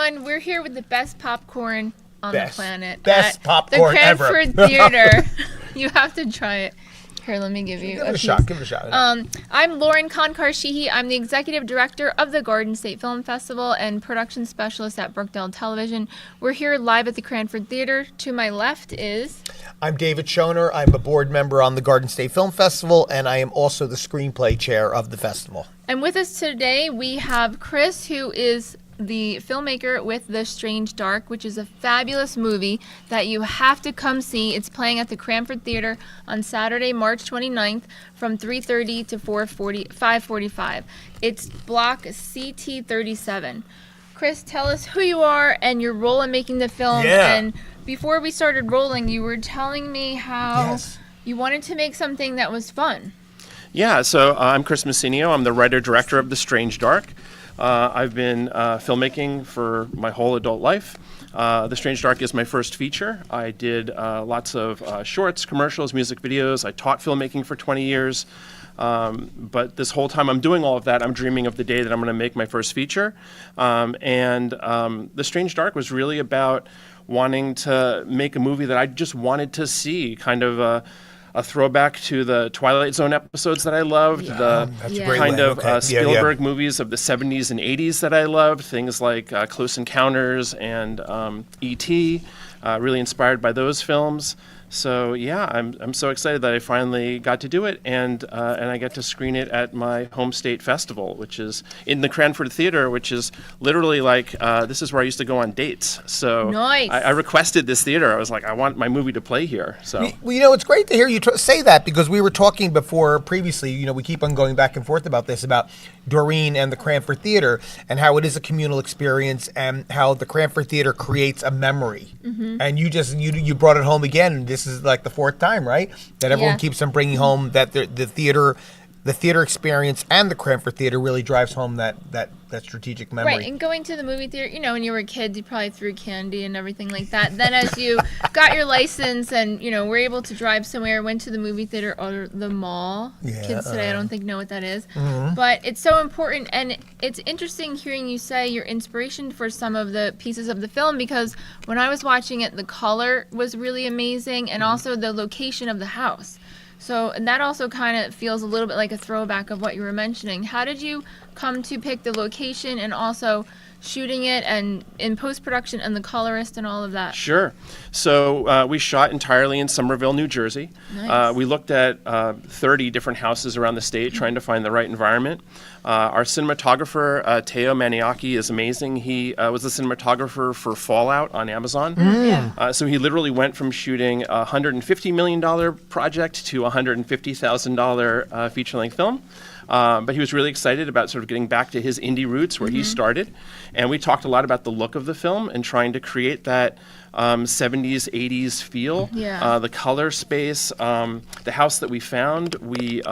everyone. We're here with the best popcorn on the planet. Best popcorn the ever. Cranford Theater. You have to try it. Here, let me give you a shot. Give it a shot. I'm Lauren Konkar-Sheehy. I'm the executive director of the Garden State Film Festival and production specialist at Brookdale Television. We're here live at the Cranford Theater. To my left is... I'm David Schoner. I'm a board member on the Garden State Film Festival, and I am also the screenplay chair of the festival. And with us today, we have Chris, who is the filmmaker with The Strange Dark, which is a fabulous movie that you have to come see. It's playing at the Cranford Theater on Saturday, March 29th from 3:30 to 5:45. It's block CT37. Chris, tell us who you are and your role in making the film. Yeah. And before we started rolling, you were telling me how you wanted to make something that was fun. Yeah, so I'm Chris Messineo. I'm the writer-director of The Strange Dark. I've been filmmaking for my whole adult life. The Strange Dark is my first feature. I did lots of shorts, commercials, music videos. I taught filmmaking for 20 years. But this whole time I'm doing all of that, I'm dreaming of the day that I'm going to make my first feature. The Strange Dark was really about wanting to make a movie that I just wanted to see, kind of a throwback to the Twilight Zone episodes that I loved, Spielberg movies of the 70s and 80s that I loved, things like Close Encounters and E.T., really inspired by those films. So yeah, I'm so excited that I finally got to do it, and I get to screen it at my home state festival, which is in the Cranford Theater, which is literally like this is where I used to go on dates. So nice. I requested this theater. I was like, I want my movie to play here. So well, you know, it's great to hear you say that, because we were talking before previously. You know, we keep on going back and forth about this, about Doreen and the Cranford Theater, and how it is a communal experience, and how the Cranford Theater creates a memory. Mm-hmm. And you brought it home again. This is like the fourth time, right? That everyone keeps on bringing home that the theater experience and the Cranford Theater really drives home that strategic memory. Right, and going to the movie theater, you know, when you were a kid, you probably threw candy and everything like that. Then as you got your license and, you know, were able to drive somewhere, went to the movie theater or the mall. Yeah, Kids today, I don't think know what that is. Mm-hmm. But it's so important, and it's interesting hearing you say your inspiration for some of the pieces of the film, because when I was watching it, the color was really amazing, and also the location of the house. So, and that also kind of feels a little bit like a throwback of what you were mentioning. How did you come to pick the location and also shooting it and in post-production and the colorist and all of that? Sure. So we shot entirely in Somerville, New Jersey. Nice. We looked at 30 different houses around the state trying to find the right environment. Our cinematographer, Teo Maniaki, is amazing. He was the cinematographer for Fallout on Amazon. Yeah. So he literally went from shooting a $150 million project to a $150,000 feature-length film. But he was really excited about sort of getting back to his indie roots where he started. And we talked a lot about the look of the film and trying to create that 70s, 80s feel. Yeah. The color space, the house that we found, we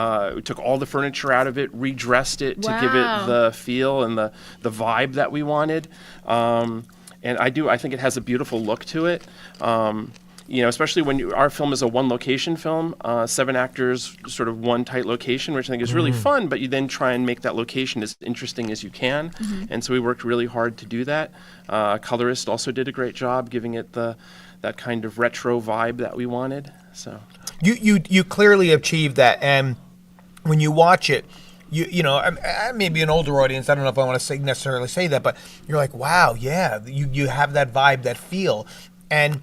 took all the furniture out of it, redressed it to give it the feel and the vibe that we wanted. And I think it has a beautiful look to it. You know, especially when our film is a one-location film, 7 actors, sort of one tight location, which I think is really fun, but you then try and make that location as interesting as you can. And so we worked really hard to do that. Colorist also did a great job giving it that kind of retro vibe that we wanted. So You clearly achieved that, and when you watch it, you know, maybe an older audience, I don't know if I want to necessarily say that, but you're like, wow, yeah, you have that vibe, that feel. And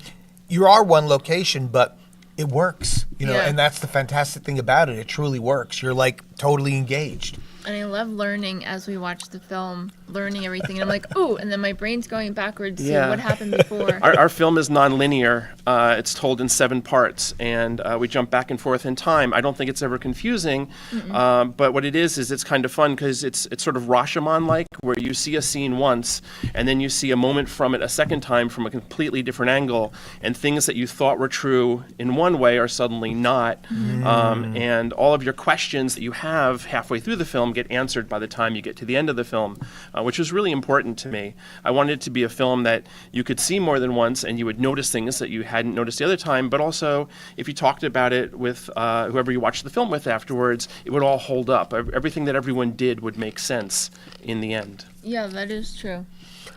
you are one location, but it works, you know, and that's the fantastic thing about it. It truly works. You're like totally engaged. And I love learning as we watch the film, learning everything. And I'm like, ooh, and then my brain's going backwards to what happened before. Our film is non-linear. It's told in 7 parts, and we jump back and forth in time. I don't think it's ever confusing, but what it is it's kind of fun because it's sort of Rashomon-like, where you see a scene once, and then you see a moment from it a second time from a completely different angle, and things that you thought were true in one way are suddenly not. And all of your questions that you have halfway through the film get answered by the time you get to the end of the film, which was really important to me. I wanted it to be a film that you could see more than once and you would notice things that you hadn't noticed the other time, but also if you talked about it with whoever you watched the film with afterwards, it would all hold up. Everything that everyone did would make sense in the end. Yeah, that is true.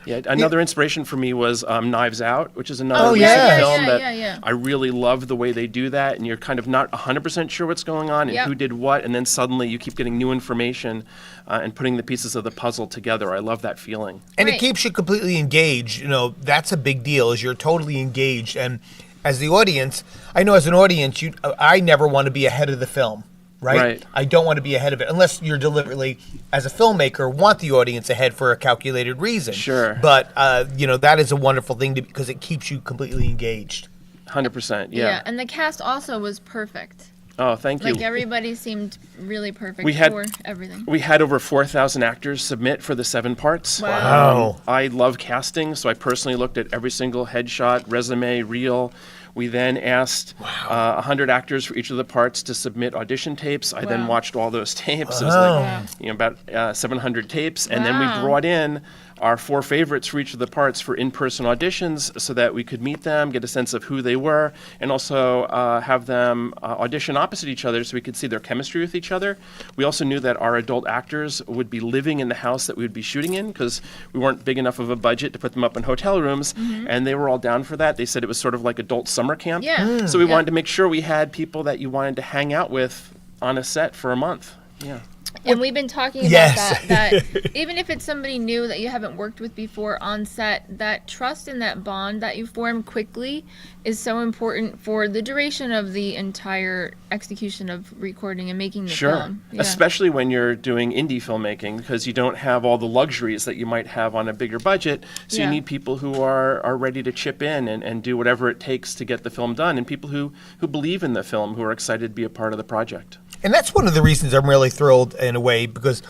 Yeah, another inspiration for me was Knives Out, which is another Oh, recent yeah. film Yeah, that yeah, yeah. I really love the way they do that, and you're kind of not 100% sure what's going on and Yep. who did what, and then suddenly you keep getting new information and putting the pieces of the puzzle together. I love that feeling. And it Right. keeps you completely engaged. You know, that's a big deal, is you're totally engaged. And as the audience, I know as an audience, I never want to be ahead of the film, right? Right. I don't want to be ahead of it unless you're deliberately, as a filmmaker, want the audience ahead for a calculated reason. Sure. But, that is a wonderful thing because it keeps you completely engaged. 100%, Yeah. yeah. And the cast also was perfect. Oh, thank you. Like everybody seemed really perfect We had- for everything. We had over 4,000 actors submit for the 7 parts. Wow. I love casting, so I personally looked at every single headshot, resume, reel. We then asked 100 actors for each of the parts to submit audition tapes. I then Wow. watched all those tapes. It was Wow. like about 700 tapes, and then we Wow. brought in our 4 favorites for each of the parts for in-person auditions so that we could meet them, get a sense of who they were, and also have them audition opposite each other so we could see their chemistry with each other. We also knew that our adult actors would be living in the house that we would be shooting in because we weren't big enough of a budget to put them up in hotel rooms, and they were all down for that. They said it was sort of like adult summer camp. Yeah. So we Yeah. wanted to make sure we had people that you wanted to hang out with on a set for a month. Yeah. And we've been talking about Yes. that even if it's somebody new that you haven't worked with before on set, that trust and that bond that you form quickly is so important for the duration of the entire execution of recording and making the Sure. film. Yeah. Especially when you're doing indie filmmaking because you don't have all the luxuries that you might have on a bigger budget. So Yeah. you need people who are ready to chip in and do whatever it takes to get the film done, and people who believe in the film, who are excited to be a part of the project. And that's one of the reasons I'm really thrilled in a way, because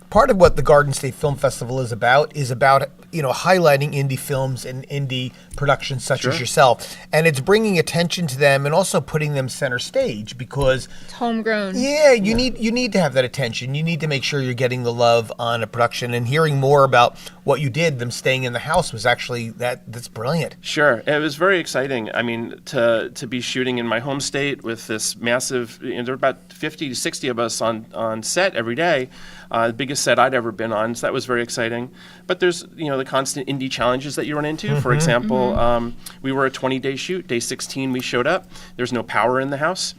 part of what the Garden State Film Festival is about, highlighting indie films and indie productions such as Sure. yourself. And it's bringing attention to them and also putting them center stage because, It's homegrown. you need to have that attention. You need to make sure you're getting the love on a production, and hearing more about what you did, them staying in the house, was actually that's brilliant. Sure, it was very exciting. I mean, to be shooting in my home state with this massive, there were about 50 to 60 of us on set every day, the biggest set I'd ever been on, so that was very exciting. But there's, the constant indie challenges that you run into. For example, we were a 20-day shoot. Day 16, we showed up. There's no power in the house.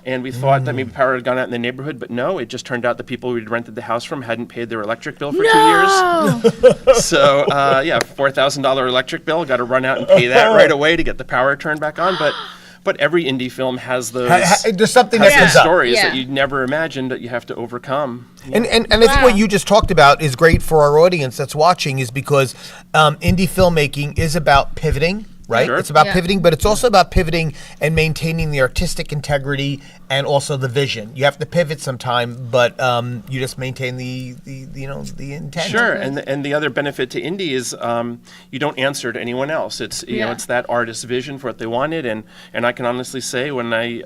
And we thought that maybe power had gone out in the neighborhood, but no, it just turned out the people we'd rented the house from hadn't paid their electric bill for 2 years. No! So, $4,000 electric bill. Got to run out and pay that right away to get the power turned back on. But every indie film has those There's something has that those comes up. stories Yeah. that you'd never imagined that you have to overcome. And I think Wow. what you just talked about is great for our audience that's watching, is because indie filmmaking is about pivoting, right? Sure. It's about Yeah. pivoting, but it's also about pivoting and maintaining the artistic integrity and also the vision. You have to pivot sometime, but you just maintain the intent. Sure, and the other benefit to indie is you don't answer to anyone else. It's Yeah. it's that artist's vision for what they wanted, and I can honestly say when I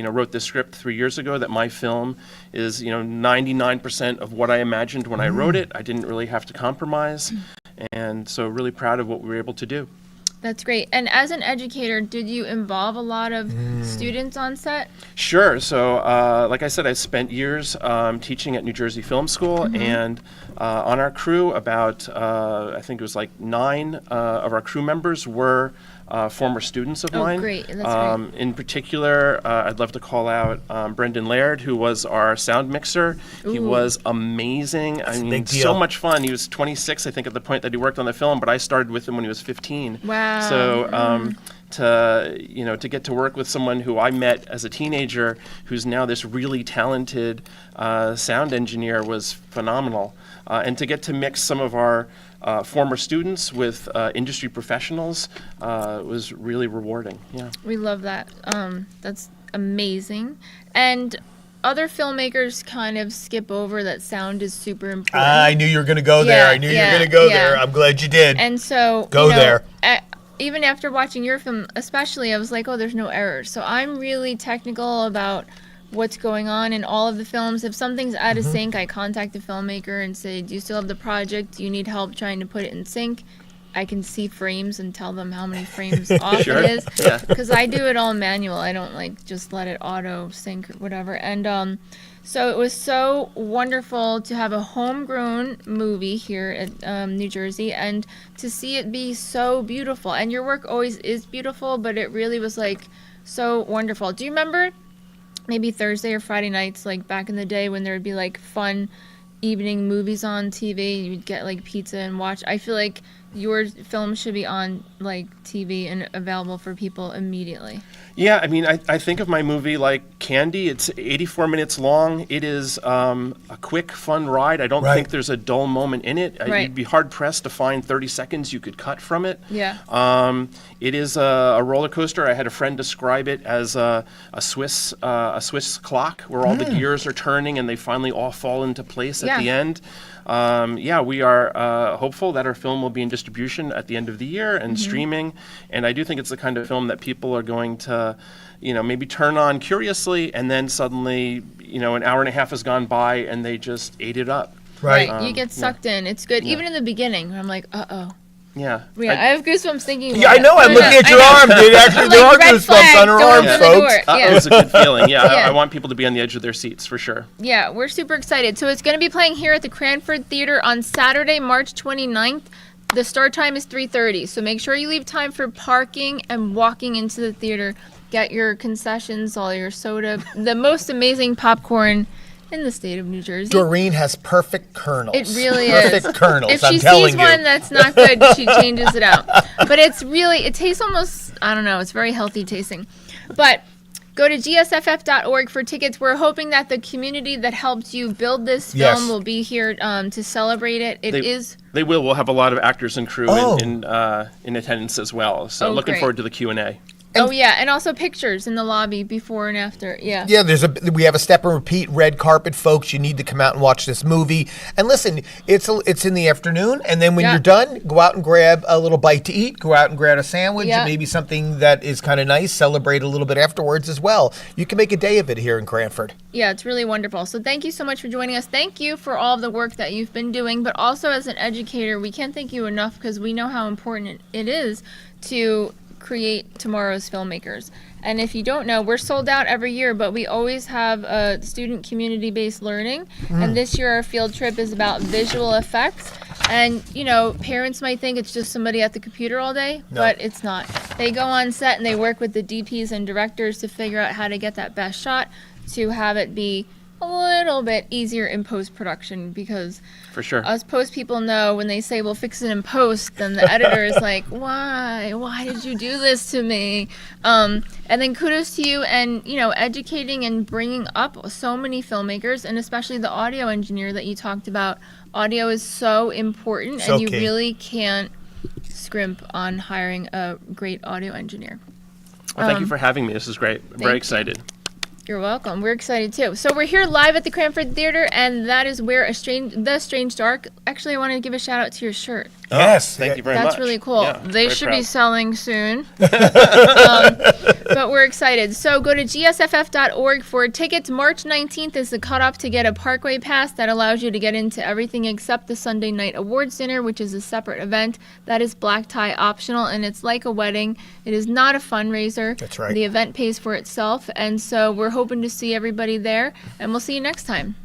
wrote this script 3 years ago that my film is 99% of what I imagined when I wrote it. I didn't really have to compromise, and so really proud of what we were able to do. That's great. And as an educator, did you involve a lot of students on set? Sure. So, like I said, I spent years teaching at New Jersey Film School, and on our crew, about I think it was like 9 of our crew members were former students of Oh, mine. great. That's great. In particular, I'd love to call out Brendan Laird, who was our sound mixer. He Ooh. was amazing. I mean, big deal. so much fun. He was 26, I think, at the point that he worked on the film, but I started with him when he was 15. Wow. So to get to work with someone who I met as a teenager, who's now this really talented sound engineer, was phenomenal. And to get to mix some of our former students with industry professionals was really rewarding. Yeah. We love that. That's amazing. And other filmmakers kind of skip over that sound is super important. I knew you were going to go there. Yeah, I knew you yeah, were going to go yeah. there. I'm glad you did. And so, Go there. Even after watching your film, especially, I was like, oh, there's no errors. So I'm really technical about what's going on in all of the films. If something's out of sync, I contact the filmmaker and say, do you still have the project? Do you need help trying to put it in sync? I can see frames and tell them how many frames off Sure. it is. Yeah. Because I do it all manual. I don't like just let it auto sync or whatever. And so it was so wonderful to have a homegrown movie here at New Jersey and to see it be so beautiful. And your work always is beautiful, but it really was like so wonderful. Do you remember maybe Thursday or Friday nights, like back in the day when there would be like fun evening movies on TV? You'd get like pizza and watch. I feel like your film should be on like TV and available for people immediately. Yeah, I mean, I think of my movie like candy. It's 84 minutes long. It is a quick, fun ride. I don't Right. think there's a dull moment in it. Right. You'd be hard-pressed to find 30 seconds you could cut from it. Yeah. It is a roller coaster. I had a friend describe it as a Swiss clock where all the gears are turning and they finally all fall into place at Yeah. the end. We are hopeful that our film will be in distribution at the end of the year and streaming. And I do think it's the kind of film that people are going to, maybe turn on curiously, and then suddenly, an hour and a half has gone by and they just ate it up. Right. You get sucked in. It's good. Even in the beginning, I'm like, uh-oh. Yeah. Yeah, I have goosebumps thinking. Yeah, I know. I'm No, looking at I your know. arm, dude. Actually, I'm there like, are red goosebumps flag, on her don't arm, open the folks. door. It was a good feeling. Yeah, Yeah. I want people to be on the edge of their seats for sure. Yeah, we're super excited. So it's going to be playing here at the Cranford Theater on Saturday, March 29th. The start time is 3:30, so make sure you leave time for parking and walking into the theater. Get your concessions, all your soda, the most amazing popcorn in the state of New Jersey. Doreen has perfect kernels. It really is. Perfect kernels, If I'm she telling sees you. one that's not good, she changes it out. But it tastes almost, I don't know, it's very healthy tasting. But go to gsff.org for tickets. We're hoping that the community that helped you build this film Yes. will be here to celebrate it. They will. We'll have a lot of actors and crew Oh. in attendance as well. So Oh, looking great. forward to the Q&A. Oh yeah, and also pictures in the lobby before and after. Yeah. Yeah, we have a step and repeat red carpet, folks. You need to come out and watch this movie. And listen, it's in the afternoon, and then when Yeah. you're done, go out and grab a little bite to eat. Go out and grab a sandwich, Yeah. and maybe something that is kind of nice. Celebrate a little bit afterwards as well. You can make a day of it here in Cranford. Yeah, it's really wonderful. So thank you so much for joining us. Thank you for all of the work that you've been doing, but also as an educator, we can't thank you enough because we know how important it is to create tomorrow's filmmakers. And if you don't know, we're sold out every year, but we always have a student community-based learning. And this year our field trip is about visual effects. And, parents might think it's just somebody at the computer all day, No. but it's not. They go on set and they work with the DPs and directors to figure out how to get that best shot, to have it be a little bit easier in post-production, because For sure. us post people know when they say we'll fix it in post, then the editor is like, why did you do this to me? And then kudos to you and educating and bringing up so many filmmakers, and especially the audio engineer that you talked about. Audio is so important, So and you key. really can't scrimp on hiring a great audio engineer. Well, thank you for having me. This is great. I'm very you. excited. You're welcome. We're excited too. So we're here live at the Cranford Theater, and that is where The Strange Dark. Actually, I want to give a shout out to your shirt. Yes. Thank you very much. That's really cool. Yeah, They very should proud. be selling soon. But we're excited. So go to gsff.org for tickets. March 19th is the cutoff to get a Parkway Pass that allows you to get into everything except the Sunday Night Awards Dinner, which is a separate event. That is black tie optional, and it's like a wedding. It is not a fundraiser. That's right. The event pays for itself, and so we're hoping to see everybody there, and we'll see you next time.